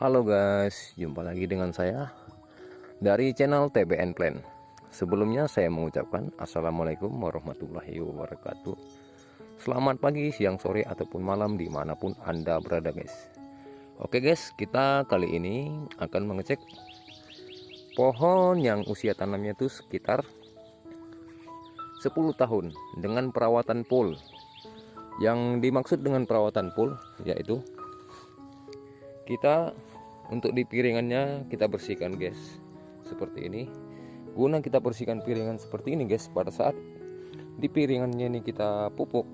Halo guys, jumpa lagi dengan saya dari channel TBN Plan. Sebelumnya saya mengucapkan Assalamualaikum warahmatullahi wabarakatuh. Selamat pagi, siang, sore, ataupun malam dimanapun Anda berada guys. Oke guys, kita kali ini akan mengecek pohon yang usia tanamnya itu sekitar 10 tahun dengan perawatan full. Yang dimaksud dengan perawatan full yaitu kita untuk di piringannya kita bersihkan guys, seperti ini. Guna kita bersihkan piringan seperti ini guys, pada saat di piringannya ini kita pupuk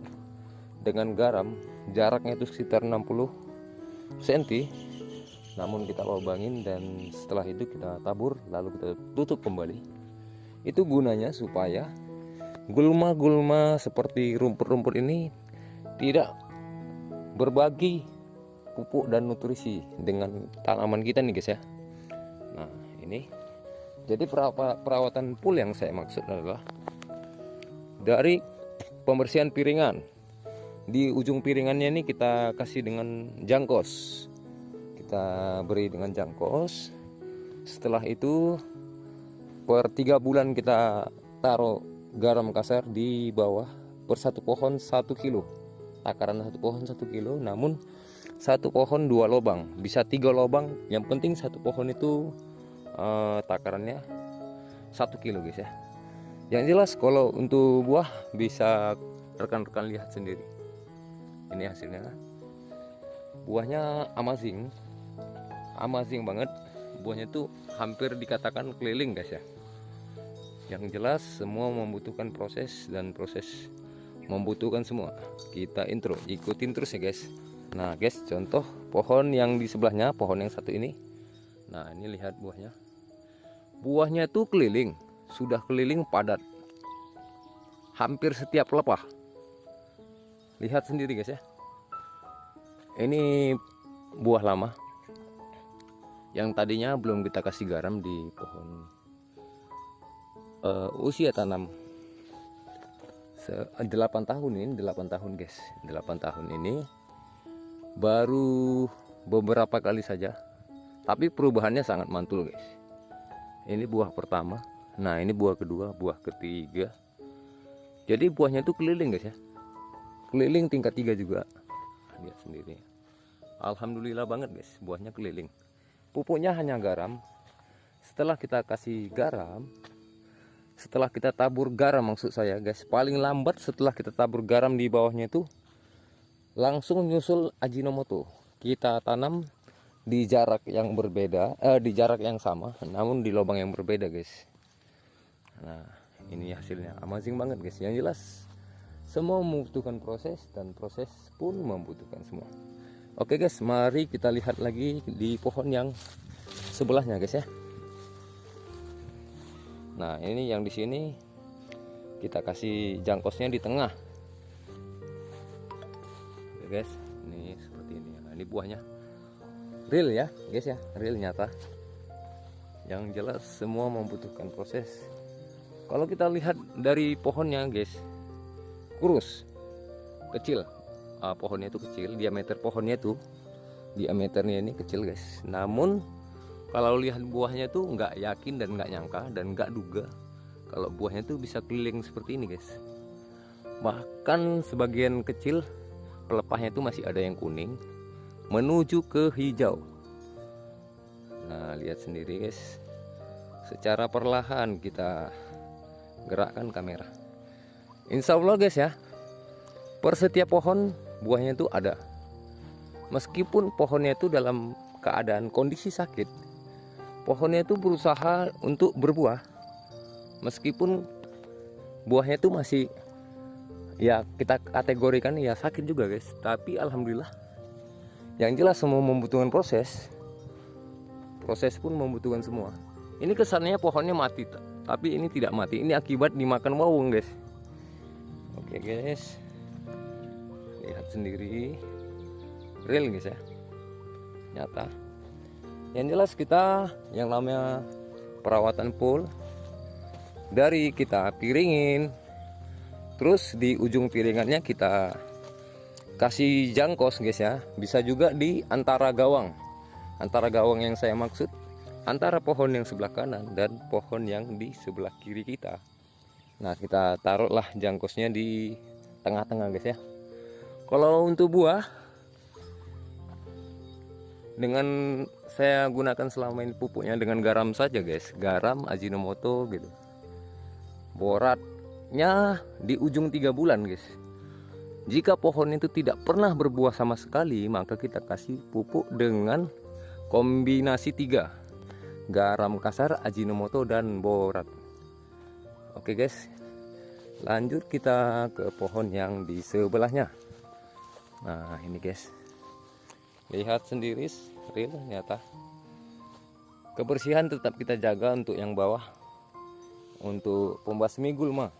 dengan garam, jaraknya itu sekitar 60 cm, namun kita lubangin dan setelah itu kita tabur lalu kita tutup kembali. Itu gunanya supaya gulma-gulma seperti rumput-rumput ini tidak berbagi pupuk dan nutrisi dengan tanaman kita nih guys ya. Nah ini jadi perawatan full yang saya maksud adalah dari pembersihan piringan. Di ujung piringannya ini kita kasih dengan jangkos, kita beri dengan jangkos. Setelah itu per 3 bulan kita taruh garam kasar di bawah per satu pohon 1 kilo, takaran satu pohon 1 kilo, namun satu pohon 2 lubang, bisa 3 lubang, yang penting satu pohon itu takarannya 1 kilo guys ya. Yang jelas kalau untuk buah bisa rekan-rekan lihat sendiri, ini hasilnya. Buahnya amazing banget, buahnya itu hampir dikatakan keliling guys ya. Yang jelas semua membutuhkan proses, dan proses membutuhkan semua. Kita intro, ikutin terus ya guys. Nah guys, contoh pohon yang di sebelahnya, pohon yang satu ini. Nah ini lihat buahnya. Buahnya itu keliling, sudah keliling padat, hampir setiap pelepah. Lihat sendiri guys ya. Ini buah lama yang tadinya belum kita kasih garam di pohon usia tanam 8 tahun ini, 8 tahun guys. 8 tahun ini baru beberapa kali saja, tapi perubahannya sangat mantul guys. Ini buah pertama, nah ini buah kedua, buah ketiga. Jadi buahnya itu keliling guys ya, keliling tingkat 3 juga. Lihat sendiri, alhamdulillah banget guys, buahnya keliling. Pupuknya hanya garam. Setelah kita kasih garam, setelah kita tabur garam maksud saya guys, paling lambat setelah kita tabur garam di bawahnya itu langsung nyusul Ajinomoto. Kita tanam di jarak yang berbeda, di jarak yang sama, namun di lubang yang berbeda guys. Nah ini hasilnya amazing banget guys. Yang jelas semua membutuhkan proses, dan proses pun membutuhkan semua. Oke guys, mari kita lihat lagi di pohon yang sebelahnya guys ya. Nah ini yang di sini kita kasih jangkosnya di tengah. Guys, ini seperti ini. Nah, ini buahnya real ya guys ya, real nyata. Yang jelas semua membutuhkan proses. Kalau kita lihat dari pohonnya guys, kurus, kecil. Pohonnya itu kecil, diameter pohonnya itu, diameternya ini kecil guys. Namun kalau lihat buahnya tuh nggak yakin dan nggak nyangka dan nggak duga kalau buahnya tuh bisa keliling seperti ini guys. Bahkan sebagian kecil pelepahnya itu masih ada yang kuning menuju ke hijau. Nah lihat sendiri guys, secara perlahan kita gerakkan kamera. Insya Allah guys ya, per setiap pohon buahnya itu ada. Meskipun pohonnya itu dalam keadaan kondisi sakit, pohonnya itu berusaha untuk berbuah. Meskipun buahnya itu masih, ya kita kategorikan ya sakit juga guys, tapi alhamdulillah. Yang jelas semua membutuhkan proses, proses pun membutuhkan semua. Ini kesannya pohonnya mati, tapi ini tidak mati, ini akibat dimakan wawung guys. Oke guys, lihat sendiri, real guys ya, nyata. Yang jelas kita yang namanya perawatan full, dari kita piringin, terus di ujung piringannya kita kasih jangkos guys ya. Bisa juga di antara gawang, Antara gawang yang saya maksud, antara pohon yang sebelah kanan dan pohon yang di sebelah kiri kita. Nah, kita taruhlah jangkosnya di tengah-tengah guys ya. Kalau untuk buah, dengan saya gunakan selama ini pupuknya dengan garam saja guys, garam, Ajinomoto gitu. Boratnya di ujung 3 bulan guys. Jika pohon itu tidak pernah berbuah sama sekali, maka kita kasih pupuk dengan kombinasi 3, garam kasar, Ajinomoto, dan borat. Oke guys, lanjut kita ke pohon yang di sebelahnya. Nah ini guys, lihat sendiri real nyata. Kebersihan tetap kita jaga untuk yang bawah, untuk pembasmi gulma,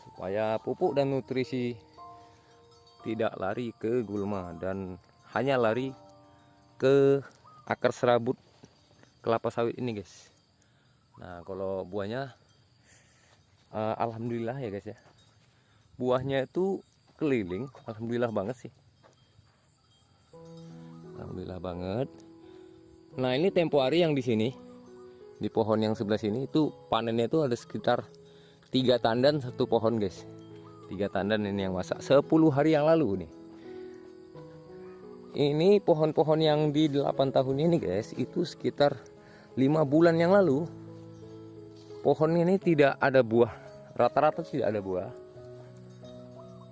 supaya pupuk dan nutrisi tidak lari ke gulma dan hanya lari ke akar serabut kelapa sawit ini guys. Nah kalau buahnya alhamdulillah ya guys ya, buahnya itu keliling, alhamdulillah banget sih, alhamdulillah banget. Nah ini tempo hari yang di sini, di pohon yang sebelah sini itu panennya itu ada sekitar 3 tandan satu pohon guys. 3 tandan ini yang masak 10 hari yang lalu nih. Ini pohon-pohon yang di 8 tahun ini guys, itu sekitar 5 bulan yang lalu pohon ini tidak ada buah, rata-rata tidak ada buah.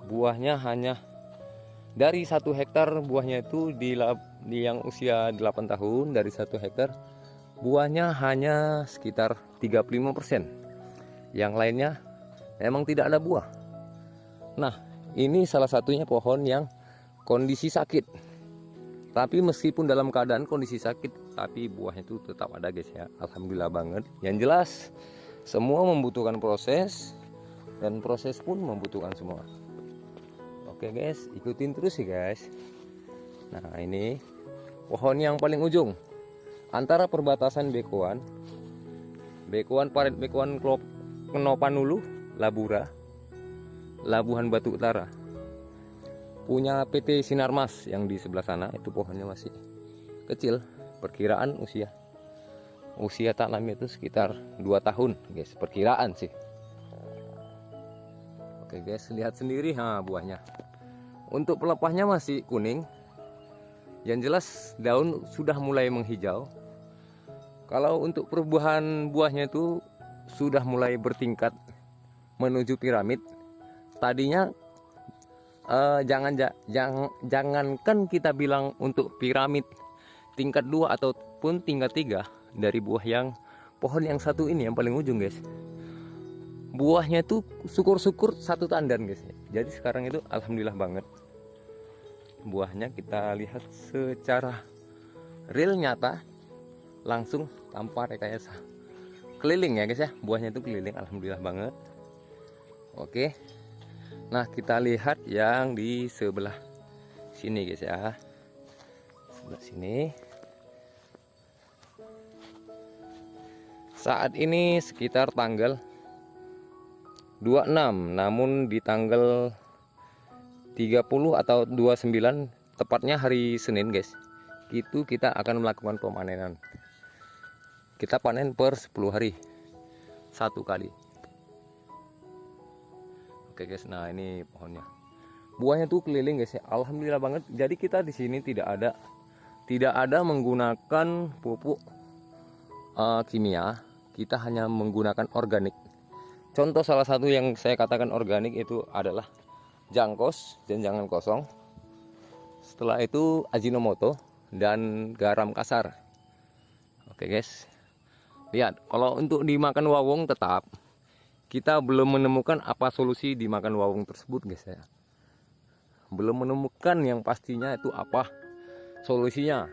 Buahnya hanya dari 1 hektar, buahnya itu di yang usia 8 tahun, dari 1 hektar buahnya hanya sekitar 35%. Yang lainnya memang tidak ada buah. Nah ini salah satunya pohon yang kondisi sakit, tapi meskipun dalam keadaan kondisi sakit, tapi buahnya itu tetap ada guys ya, alhamdulillah banget. Yang jelas semua membutuhkan proses, dan proses pun membutuhkan semua. Oke guys, ikutin terus ya guys. Nah ini pohon yang paling ujung antara perbatasan Bekuan Parit, Bekuan, Kenopanulu, Labura, Labuhan Batu Utara, punya PT Sinarmas yang di sebelah sana. Itu pohonnya masih kecil, perkiraan usia tanamnya itu sekitar 2 tahun guys, perkiraan sih. Oke guys, lihat sendiri buahnya. Untuk pelepahnya masih kuning, yang jelas daun sudah mulai menghijau. Kalau untuk perbuahan buahnya itu sudah mulai bertingkat menuju piramid. Tadinya jangankan kita bilang untuk piramid tingkat 2 ataupun tingkat 3 dari buah yang pohon yang satu ini yang paling ujung guys. Buahnya itu syukur-syukur 1 tandan guys. Jadi sekarang itu alhamdulillah banget. Buahnya kita lihat secara real nyata, langsung tanpa rekayasa. Keliling ya guys ya, buahnya itu keliling, alhamdulillah banget. Oke. Nah, kita lihat yang di sebelah sini guys ya. Sebelah sini. Saat ini sekitar tanggal 26, namun di tanggal 30 atau 29, tepatnya hari Senin guys, itu kita akan melakukan pemanenan. Kita panen per 10 hari 1 kali. Oke guys, nah ini pohonnya, buahnya tuh keliling guys ya, alhamdulillah banget. Jadi kita di sini tidak ada menggunakan pupuk kimia, kita hanya menggunakan organik. Contoh salah satu yang saya katakan organik itu adalah jangkos dan jangan kosong. Setelah itu Ajinomoto dan garam kasar. Oke guys, lihat kalau untuk dimakan wawung tetap kita belum menemukan apa solusi dimakan wawung tersebut guys ya. Belum menemukan yang pastinya itu apa solusinya.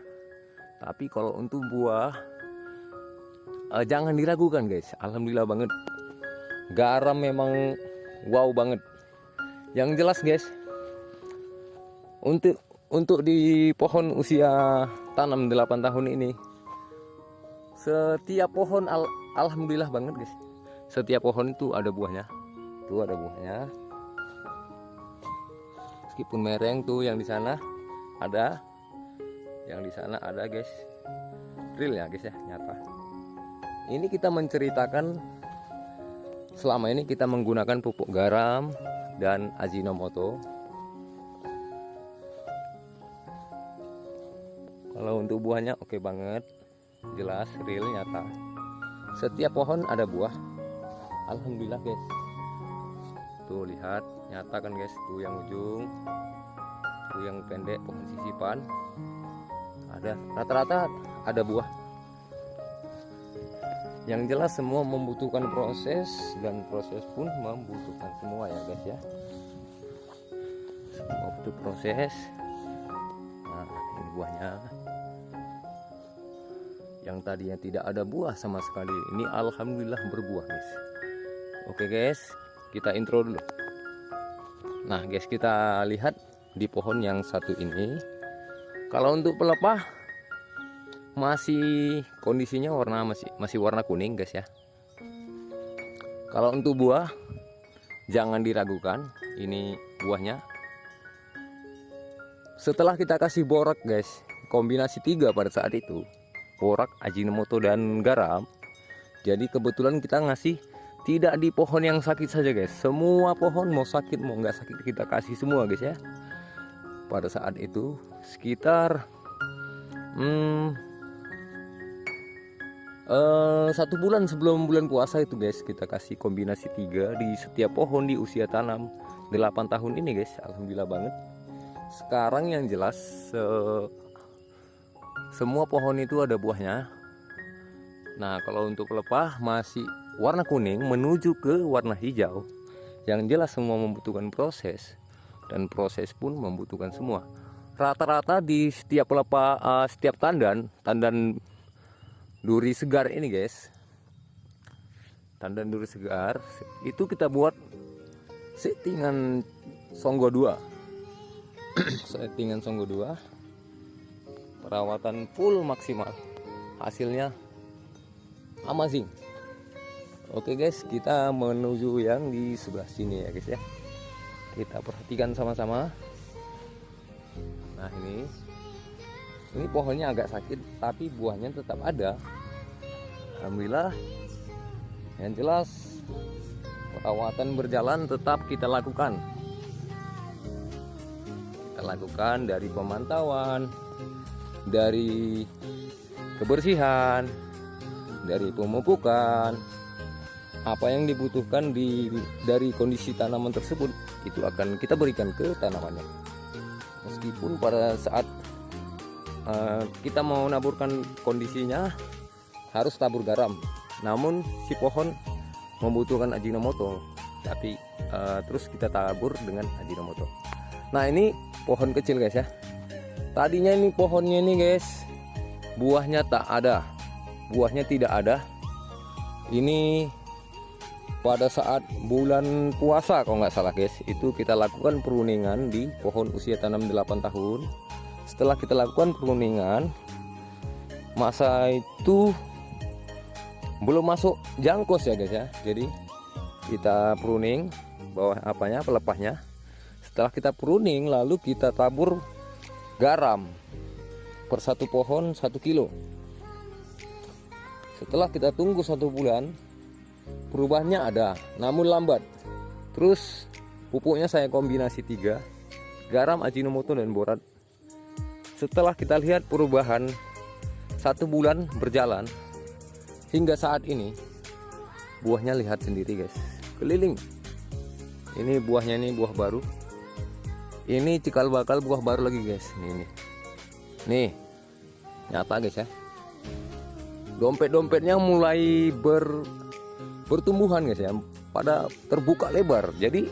Tapi kalau untuk buah jangan diragukan guys, alhamdulillah banget. Garam memang wow banget. Yang jelas guys, untuk di pohon usia tanam 8 tahun ini, setiap pohon alhamdulillah banget guys. Setiap pohon itu ada buahnya. Tuh ada buahnya. Meskipun mereng tuh yang di sana ada. Yang di sana ada guys, real ya guys ya, nyata. Ini kita menceritakan selama ini kita menggunakan pupuk garam dan Ajinomoto. Kalau untuk buahnya oke banget, jelas, real, nyata. Setiap pohon ada buah, alhamdulillah guys. Tuh lihat, nyata kan guys, tuh yang ujung, tuh yang pendek pohon sisipan, ada rata-rata ada buah. Yang jelas semua membutuhkan proses, dan proses pun membutuhkan semua ya guys ya. Semua butuh proses. Nah, ini buahnya. Yang tadinya tidak ada buah sama sekali, ini alhamdulillah berbuah guys. Oke guys, kita intro dulu. Nah guys, kita lihat di pohon yang satu ini. Kalau untuk pelepah masih kondisinya masih warna kuning guys ya. Kalau untuk buah jangan diragukan, ini buahnya. Setelah kita kasih borak guys, kombinasi 3 pada saat itu, borak, Ajinomoto dan garam. Jadi kebetulan kita ngasih tidak di pohon yang sakit saja guys, semua pohon mau sakit mau nggak sakit kita kasih semua guys ya. Pada saat itu sekitar 1 bulan sebelum bulan puasa itu guys, kita kasih kombinasi 3 di setiap pohon di usia tanam 8 tahun ini guys. Alhamdulillah banget. Sekarang yang jelas semua pohon itu ada buahnya. Nah kalau untuk pelepah masih warna kuning menuju ke warna hijau. Yang jelas semua membutuhkan proses, dan proses pun membutuhkan semua. Rata-rata di setiap pelepah, setiap tandan duri segar ini guys, tandan duri segar itu kita buat settingan Songgo 2. Settingan Songgo 2, perawatan full maksimal, hasilnya amazing. Oke guys, kita menuju yang di sebelah sini ya guys ya. Kita perhatikan sama-sama. Nah ini pohonnya agak sakit tapi buahnya tetap ada, alhamdulillah. Yang jelas perawatan berjalan tetap kita lakukan. Kita lakukan dari pemantauan, dari kebersihan, dari pemupukan, apa yang dibutuhkan dari kondisi tanaman tersebut itu akan kita berikan ke tanamannya. Meskipun pada saat kita mau naburkan kondisinya harus tabur garam, namun si pohon membutuhkan Ajinomoto, tapi terus kita tabur dengan Ajinomoto. Nah ini pohon kecil guys ya. Tadinya ini pohonnya ini guys, buahnya tak ada, buahnya tidak ada. Ini pada saat bulan puasa kalau nggak salah guys, itu kita lakukan pruningan di pohon usia tanam 8 tahun. Setelah kita lakukan pruningan, masa itu belum masuk jangkos ya guys ya. Jadi kita pruning bawah pelepahnya. Setelah kita pruning lalu kita tabur garam per satu pohon 1 kilo. Setelah kita tunggu 1 bulan, perubahannya ada namun lambat. Terus pupuknya saya kombinasi 3, garam, Ajinomoto dan borat. Setelah kita lihat perubahan 1 bulan berjalan hingga saat ini, buahnya lihat sendiri guys, keliling. Ini buahnya, ini buah baru. Ini cikal bakal buah baru lagi guys. Nih nyata guys ya. Dompet-dompetnya mulai bertumbuhan guys ya, pada terbuka lebar. Jadi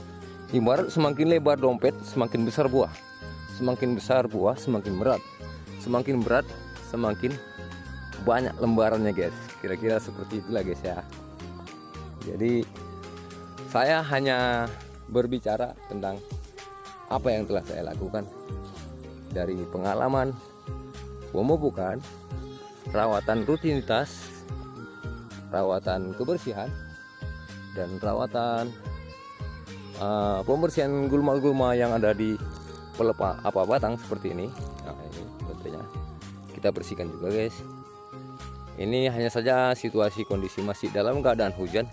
ibarat semakin lebar dompet semakin besar buah, semakin besar buah semakin berat, semakin berat semakin banyak lembarannya guys. Kira-kira seperti itulah guys ya. Jadi saya hanya berbicara tentang apa yang telah saya lakukan dari pengalaman pemupukan, rawatan rutinitas, rawatan kebersihan, dan rawatan pembersihan gulma-gulma yang ada di pelepah batang seperti ini. Nah ini tentunya kita bersihkan juga guys. Ini hanya saja situasi kondisi masih dalam keadaan hujan,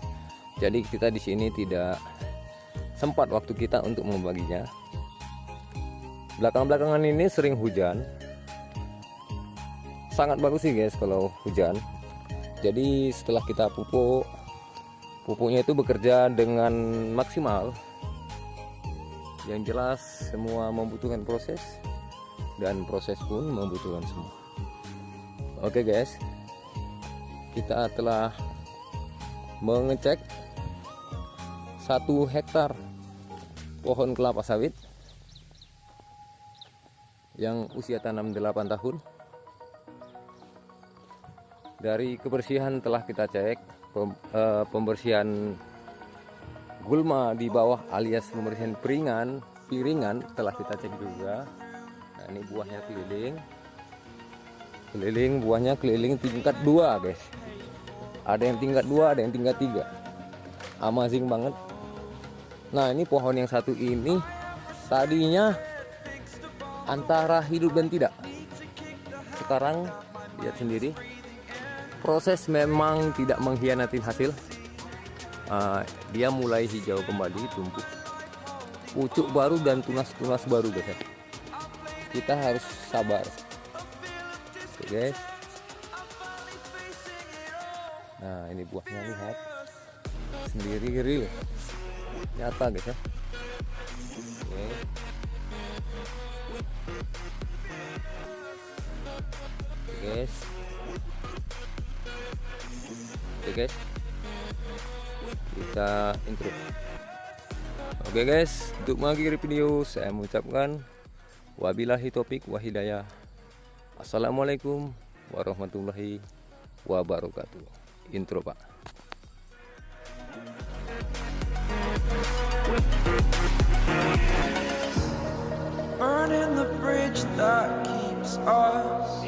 jadi kita di sini tidak sempat waktu kita untuk membaginya. Belakangan ini sering hujan, sangat bagus sih guys kalau hujan. Jadi setelah kita pupuknya itu bekerja dengan maksimal. Yang jelas semua membutuhkan proses, dan proses pun membutuhkan semua. Oke guys, kita telah mengecek 1 hektar pohon kelapa sawit yang usia tanam 8 tahun. Dari kebersihan telah kita cek, pembersihan gulma di bawah alias pembersihan piringan telah kita cek juga. Nah, ini buahnya buahnya keliling tingkat 2 guys. Ada yang tingkat 2, ada yang tingkat 3. Amazing banget. Nah, ini pohon yang satu ini tadinya antara hidup dan tidak. Sekarang lihat sendiri, proses memang tidak mengkhianati hasil. Dia mulai hijau kembali, tumbuh pucuk baru dan tunas-tunas baru guys. Kita harus sabar. Oke guys. Nah, ini buahnya, lihat sendiri real nyata guys ya. Oke. Guys, oke guys, kita intro. Oke guys, untuk mengakhiri video saya mengucapkan wabillahi taufik wa hidayah. Assalamualaikum warahmatullahi wabarakatuh. Intro Pak. Burning the bridge that keeps us.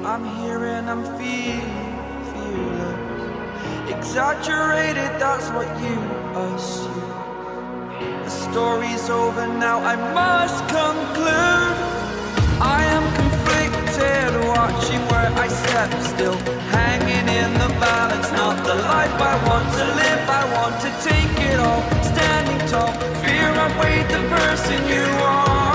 I'm here and I'm feeling fearless. Exaggerated, that's what you assume. The story's over now, I must conclude. I am conflicted, watching where I step still, hanging in the balance. Not the life I want to live, I want to take it all. Standing tall, fear I weighed the person you are.